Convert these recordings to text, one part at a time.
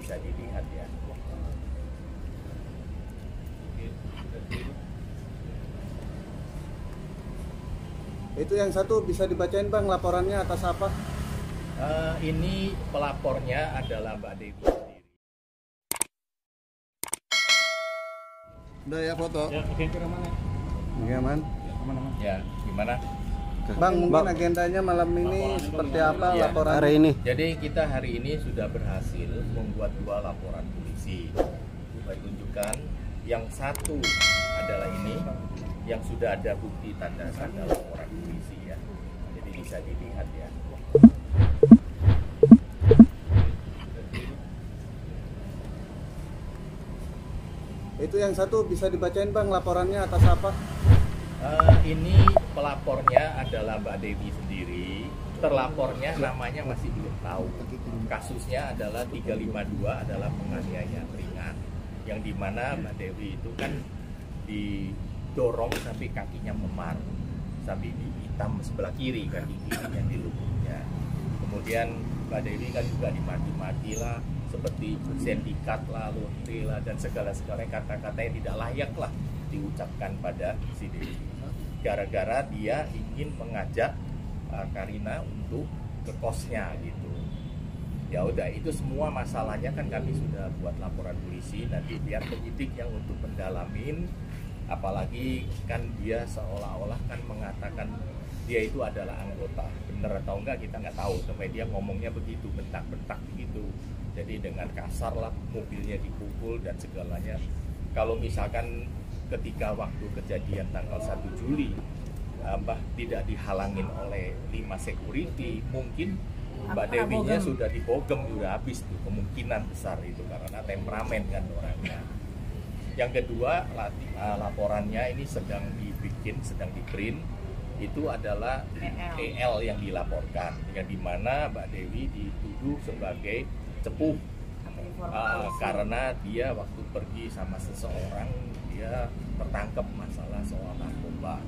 bisa dilihat ya. Itu yang satu bisa dibacain Bang, laporannya atas apa? Ini pelapornya adalah Mbak Dewi sendiri. Udah ya foto? Ya, oke, kira mana? Iya man. Aman-aman. Ya, gimana? Bang, mungkin agendanya malam ini seperti apa Ya, laporan hari ini? Jadi kita hari ini sudah berhasil membuat 2 laporan polisi. Saya tunjukkan, yang satu adalah ini, yang sudah ada bukti tanda laporan polisi ya. Jadi bisa dilihat ya. Itu yang satu bisa dibacain Bang, laporannya atas apa? Ini pelapornya adalah Mbak Dewi sendiri. Terlapornya namanya masih belum tahu. Kasusnya adalah 352 adalah penganiayaan ringan, yang dimana Mbak Dewi itu kan didorong sampai kakinya memar, sampai di hitam sebelah kiri, kaki kirinya di lututnya. Kemudian Mbak Dewi kan juga dimaki-maki lah, seperti sindikat lah, lonte lah, dan segala-segalanya kata-kata yang tidak layak lah diucapkan pada si Dewi. Gara-gara dia ingin mengajak Karina untuk ke kosnya gitu. Ya udah, itu semua masalahnya kan kami sudah buat laporan polisi, nanti biar penyidik yang untuk mendalamin. Apalagi kan dia seolah-olah kan mengatakan dia itu adalah anggota. Bener atau enggak kita nggak tahu, sampai dia ngomongnya begitu, bentak-bentak begitu. Jadi dengan kasar lah, mobilnya dipukul dan segalanya. Kalau misalkan ketika waktu kejadian tanggal 1 Juli Mbak tidak dihalangin oleh 5 security, mungkin Mbak Dewinya sudah dibogem, sudah habis tuh, kemungkinan besar itu karena temperamen kan orangnya. Yang kedua, laporannya ini sedang dibikin, sedang di print, itu adalah EL yang dilaporkan, yang dimana Mbak Dewi dituduh sebagai cepuh karena dia waktu pergi sama seseorang dia tertangkap masalah soal narkoba,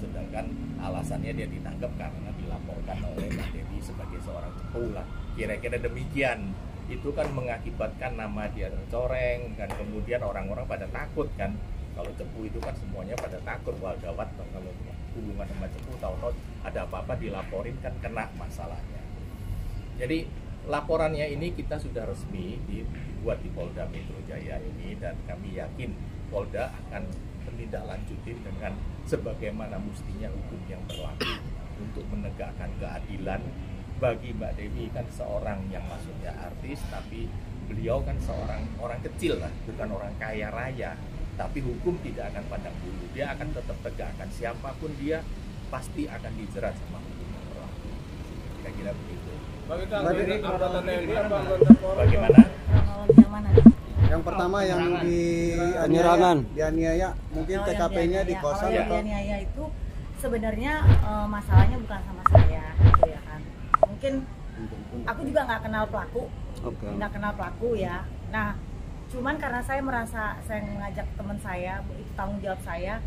sedangkan alasannya dia ditangkap karena dilaporkan oleh Mbak Dewi sebagai seorang cepuh lah, kira-kira demikian. Itu kan mengakibatkan nama dia tercoreng kan, kemudian orang-orang pada takut kan, kalau cepuh itu kan semuanya pada takut, wah gawat kalau hubungan sama cepuh, tahu-tahu ada apa-apa dilaporin kan kena masalahnya. Jadi laporannya ini kita sudah resmi dibuat di Polda Metro Jaya ini, dan kami yakin Polda akan menindaklanjuti dengan sebagaimana mestinya hukum yang berlaku untuk menegakkan keadilan bagi Mbak Dewi. Kan seorang yang maksudnya artis, tapi beliau kan seorang orang kecil lah, bukan orang kaya raya, tapi hukum tidak akan pandang bulu, dia akan tetap tegakkan, siapapun dia pasti akan dijerat sama hukum yang berlaku, kira-kira begitu. Bagaimana? Yang pertama yang dianiaya, mungkin TKP-nya di kosan atau atau? Dianiaya itu sebenarnya masalahnya bukan sama saya, gitu ya kan. Mungkin aku juga nggak kenal pelaku, nggak kenal pelaku ya. Nah, cuman karena saya merasa saya mengajak teman saya, itu tanggung jawab saya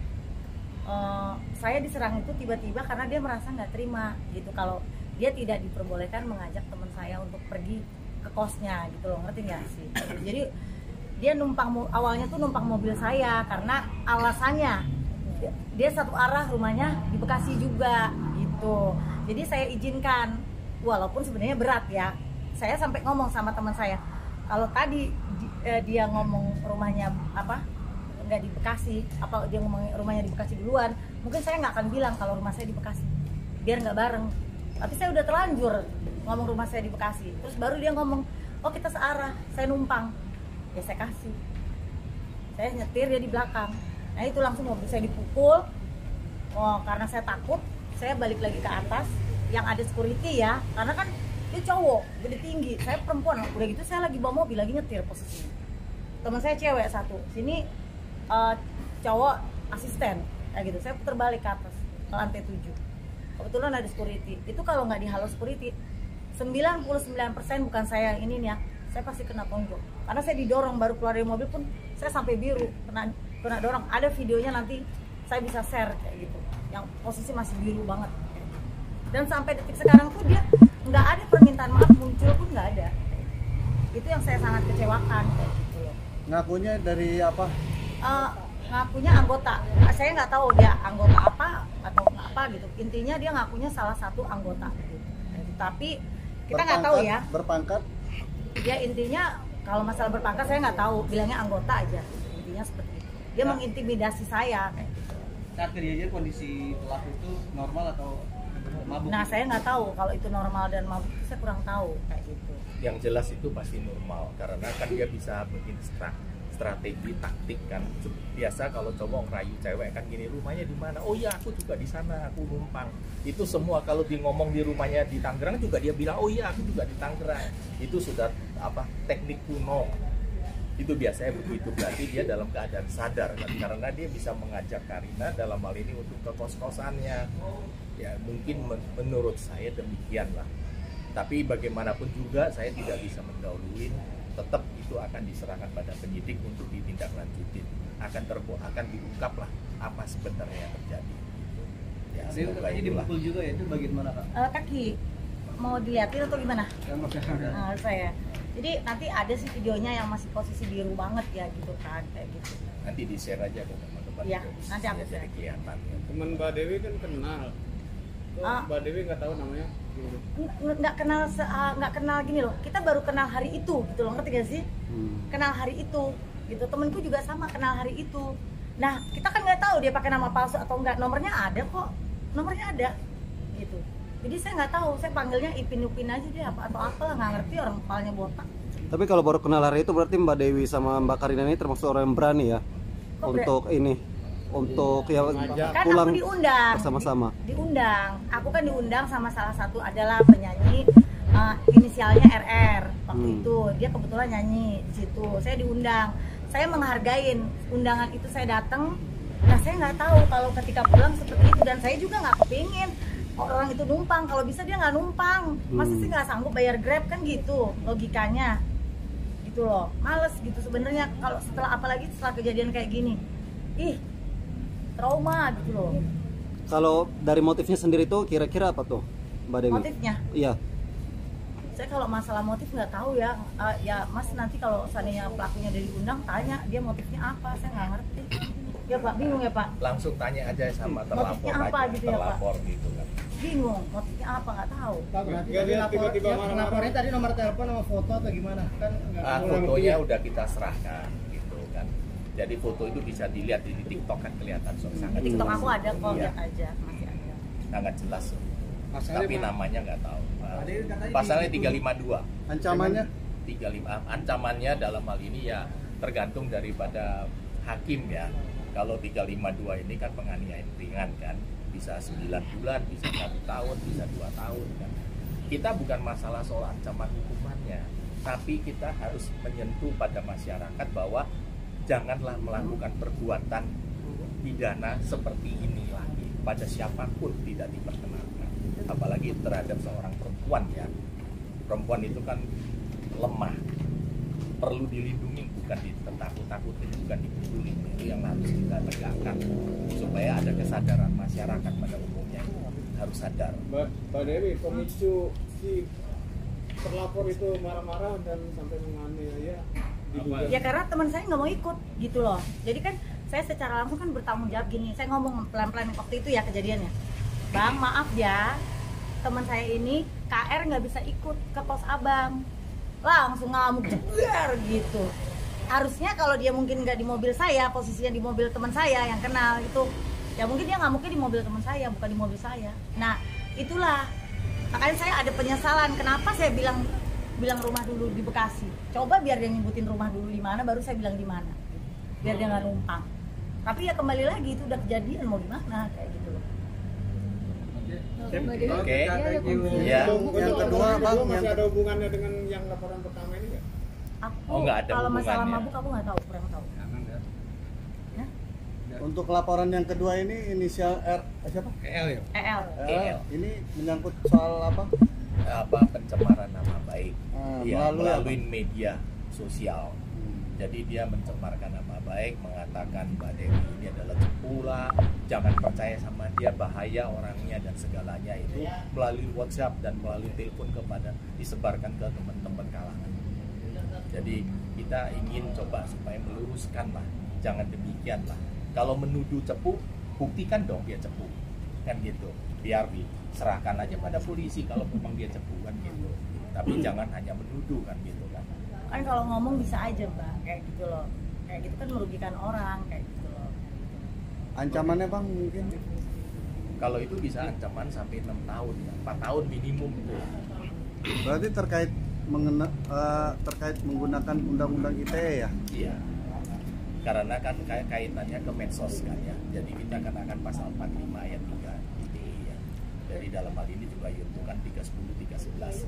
diserang itu tiba-tiba karena dia merasa nggak terima gitu kalau dia tidak diperbolehkan mengajak teman saya untuk pergi ke kosnya gitu loh, ngerti nggak sih? Jadi dia awalnya tuh numpang mobil saya karena alasannya dia satu arah, rumahnya di Bekasi juga gitu. Jadi saya izinkan, walaupun sebenarnya berat ya. Saya sampai ngomong sama teman saya, kalau tadi dia ngomong rumahnya nggak di Bekasi, apa dia ngomong rumahnya di Bekasi duluan, mungkin saya nggak akan bilang kalau rumah saya di Bekasi, biar nggak bareng. Tapi saya udah terlanjur ngomong rumah saya di Bekasi, terus baru dia ngomong, oh kita searah, saya numpang, ya saya kasih, saya nyetir, dia di belakang. Nah itu langsung mobil saya dipukul. Karena saya takut, saya balik lagi ke atas yang ada security ya, karena kan dia cowok, gede tinggi, saya perempuan. Udah gitu saya lagi bawa mobil, lagi nyetir posisinya. Teman saya cewek satu, sini cowok asisten, kayak gitu. Saya putar balik ke atas, ke lantai 7. Kebetulan ada security. Itu kalau nggak dihalau security, 99% bukan saya yang ini nih ya, saya pasti kena tonjok. Karena saya didorong, baru keluar dari mobil pun saya sampai biru, kena dorong. Ada videonya, nanti saya bisa share kayak gitu, yang posisi masih biru banget. Dan sampai detik sekarang tuh dia nggak ada permintaan maaf muncul pun, nggak ada. Itu yang saya sangat kecewakan kayak gitu loh. Ngakunya dari apa? Ngakunya anggota, saya nggak tahu dia anggota apa atau apa gitu. Intinya dia ngakunya salah satu anggota gitu. Tapi kita nggak tahu ya. Berpangkat? Dia intinya kalau masalah berpangkat saya nggak tahu, bilangnya anggota aja. Intinya seperti itu. Dia mengintimidasi saya kayak gitu. Saat kejadian kondisi pelaku itu normal atau mabuk? Nah saya nggak tahu kalau itu normal dan mabuk, saya kurang tahu kayak gitu. Yang jelas itu pasti normal karena kan dia bisa bikin strategi taktik kan. Biasa kalau cowok ngerayu cewek kan gini, rumahnya di mana? Oh ya aku juga di sana, aku numpang. Itu semua kalau dia ngomong di rumahnya di Tangerang juga dia bilang oh iya aku juga di Tangerang. Itu sudah teknik kuno. Itu biasanya begitu, berarti dia dalam keadaan sadar kan, karena dia bisa mengajak Karina dalam hal ini untuk ke kos-kosannya. Ya mungkin menurut saya demikian lah. Tapi bagaimanapun juga saya tidak bisa mendahului, tetap itu akan diserahkan pada penyidik untuk ditindaklanjuti. Akan diungkap lah apa sebenarnya yang terjadi. Ya, semoga itulah. Dipukul juga ya, itu bagian mana Kak? Kaki. Mau dilihatin atau gimana? Saya. Jadi nanti ada sih videonya yang masih posisi biru banget ya gitu kan, kayak gitu. Nanti di-share aja ke teman-teman. Iya, nanti aku share. Jadi kelihatan. Teman Mbak Dewi kan kenal. Mbak Dewi nggak tahu namanya. Nggak kenal gini loh. Kita baru kenal hari itu gitu loh, ngerti gak sih? Kenal hari itu gitu. Temenku juga sama kenal hari itu. Nah kita kan nggak tahu dia pakai nama palsu atau enggak. Nomornya ada kok, nomornya ada gitu. Jadi saya nggak tahu, saya panggilnya Ipin aja dia atau apalah, nggak ngerti, orang kepalanya botak. Tapi kalau baru kenal hari itu berarti Mbak Dewi sama Mbak Karina ini termasuk orang yang berani ya untuk ini, untuk ya kan pulang aku diundang bersama-sama. Diundang, aku kan diundang sama salah satu adalah penyanyi inisialnya RR waktu itu, dia kebetulan nyanyi di situ. Saya diundang, saya menghargain undangan itu, saya datang. Nah saya nggak tahu kalau ketika pulang seperti itu, dan saya juga nggak kepingin orang itu numpang. Kalau bisa dia nggak numpang, masa sih nggak sanggup bayar Grab kan gitu logikanya gitu loh. Males gitu sebenarnya kalau apalagi setelah kejadian kayak gini, trauma gitu loh. Kalau dari motifnya sendiri tuh kira-kira apa tuh Mbak Dewi? Motifnya? Iya. Saya kalau masalah motif nggak tahu ya. Ya Mas nanti kalau seandainya pelakunya dari diundang tanya dia motifnya apa, saya nggak ngerti. Ya Pak, bingung ya Pak. Langsung tanya aja sama terlapor apa aja, gitu ya, Pak? terlapor gitu kan. Bingung motifnya apa, nggak tahu. Pak, berarti Nggak, dia tiba-tiba marah-marah. lapornya tadi nomor telepon sama foto atau gimana? Kan Fotonya udah kita serahkan gitu kan. Jadi foto itu bisa dilihat di TikTok kan kelihatan sangat. Di TikTok aku ada kok, Iya. lihat aja, masih ada. Sangat jelas. Pasalnya Tapi Pak, namanya nggak tahu. katanya Pasalnya di- 352. Ancamannya? 35 ancamannya dalam hal ini ya tergantung daripada hakim ya. Kalau 352 ini kan penganiayaan ringan kan, bisa 9 bulan, bisa 1 tahun, bisa 2 tahun kan. Kita bukan masalah soal ancaman hukumannya, tapi kita harus menyentuh pada masyarakat bahwa janganlah melakukan perbuatan pidana seperti ini lagi pada siapapun, tidak diperkenankan, apalagi terhadap seorang perempuan ya. Perempuan itu kan lemah, perlu dilindungi, bukan ditakut-takutin, bukan dipukuli. Itu yang harus kita tegakkan supaya ada kesadaran masyarakat pada umumnya itu harus sadar. Mbak Dewi, pemicu si terlapor itu marah-marah dan sampai menganiaya diduga. Ya karena teman saya nggak mau ikut gitu loh. Jadi kan saya secara langsung kan bertanggung jawab gini. Saya ngomong pelan-pelan waktu itu ya kejadiannya. Bang maaf ya, teman saya ini KR nggak bisa ikut ke pos abang. Langsung ngamuk jeber gitu. Harusnya kalau dia mungkin nggak di mobil saya, posisinya di mobil teman saya yang kenal itu, ya mungkin dia ngamuknya di mobil teman saya, bukan di mobil saya. Nah itulah makanya saya ada penyesalan kenapa saya bilang rumah dulu di Bekasi. Coba biar dia nyebutin rumah dulu di mana, baru saya bilang di mana, biar dia nggak numpang. Tapi ya kembali lagi itu udah kejadian, mau gimana kayak gitu loh. Oke. Iya. Yang kedua, Bang, masih ada hubungannya dengan yang laporan pertama ini nggak? Aku Oh, nggak ada kalau masalah hubungannya. mabuk aku nggak tahu, kurang tahu. Ya? Untuk laporan yang kedua ini inisial R siapa? EL ya? EL. EL. Ini menyangkut soal apa? Pencemaran nama baik ya, melalui melalui media sosial. Jadi dia mencemarkan nama baik, mengatakan Mbak Dewi ini adalah cepula, jangan percaya sama dia, bahaya orangnya dan segalanya itu melalui WhatsApp dan melalui telepon disebarkan ke teman-teman kalangan. Jadi kita ingin coba supaya meluruskan lah, jangan demikian lah. Kalau menuduh cepu, buktikan dong dia cepu, kan gitu. Biar diserahkan aja pada polisi kalau memang dia cepu, kan gitu. Tapi jangan hanya menuduh, kan gitu kan. Kan kalau ngomong bisa aja Mbak, kayak gitu loh. Kayak gitu kan merugikan orang, kayak gitu loh. Ancamannya Bang mungkin Kalau itu bisa ancaman sampai 6 tahun ya, 4 tahun minimum itu. berarti terkait terkait menggunakan undang-undang ITE ya. Iya. Karena kan kaitannya ke medsos kan ya. Jadi kita kenakan pasal 45 ayat 3 ITE ya. Jadi dalam hal ini juga yaitu kan 310 311.